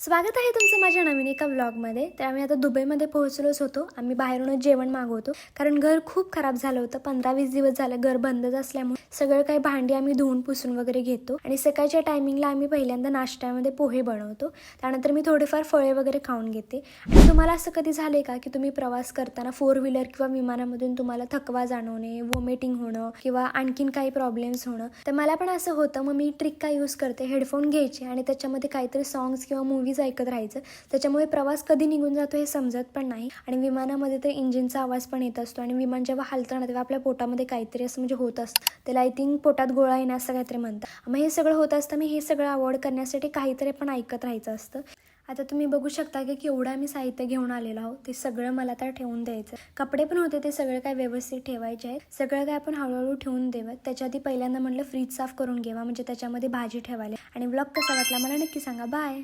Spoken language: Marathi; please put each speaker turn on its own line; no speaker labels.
स्वागत आहे तुमचं माझ्या नवीन एका व्लॉगमध्ये. तर आम्ही आता दुबईमध्ये पोहोचलोच होतो. आम्ही बाहेरूनच जेवण मागवतो कारण घर खूप खराब झालं होतं. 15-20 दिवस झालं घर बंदच असल्यामुळे सगळं काही भांडी आम्ही धुवून पुसून वगैरे घेतो आणि सकाळच्या टायमिंगला आम्ही पहिल्यांदा नाश्त्यामध्ये पोहे बनवतो. त्यानंतर मी थोडेफार फळे वगैरे खाऊन घेते. आणि तुम्हाला असं कधी झाले का की तुम्ही प्रवास करताना 4 व्हीलर किंवा विमानामधून तुम्हाला थकवा जाणवणे, वॉमिटिंग होणं किंवा आणखीन काही प्रॉब्लेम्स होणं? तर मला पण असं होतं. मग मी ट्रिक काय यूज करते, हेडफोन घ्यायचे आणि त्याच्यामध्ये काहीतरी सॉंग्स किंवा मूवीज ऐकत राहायचं. त्याच्यामुळे प्रवास कधी निघून जातो हे समजत पण नाही. आणि विमानामध्ये तर इंजिनचा आवाज पण येत असतो आणि विमान जेव्हा हलतं ना तेव्हा आपल्या पोटामध्ये काहीतरी असं म्हणजे होत असतं. त्याला आय थिंक पोटात गोळा येणं असं काहीतरी म्हणतात. मग हे सगळं होत असतं. मी हे सगळं अवॉइड करण्यासाठी काहीतरी पण ऐकत राहायचं असतं. आता तुम्ही बघू शकता की केवढं आम्ही साहित्य घेऊन आलेलो आहोत. ते सगळं मला तर ठेवून द्यायचं. कपडे पण होते, ते सगळं काय व्यवस्थित ठेवायचे आहेत. सगळं काय आपण हळूहळू ठेवून देऊयात. त्याच्या आधी पहिल्यांदा म्हटलं फ्रीज साफ करून घ्यावा, म्हणजे त्याच्यामध्ये भाजी ठेवायला. आणि व्लॉग कसा वाटला मला नक्की सांगा. बाय.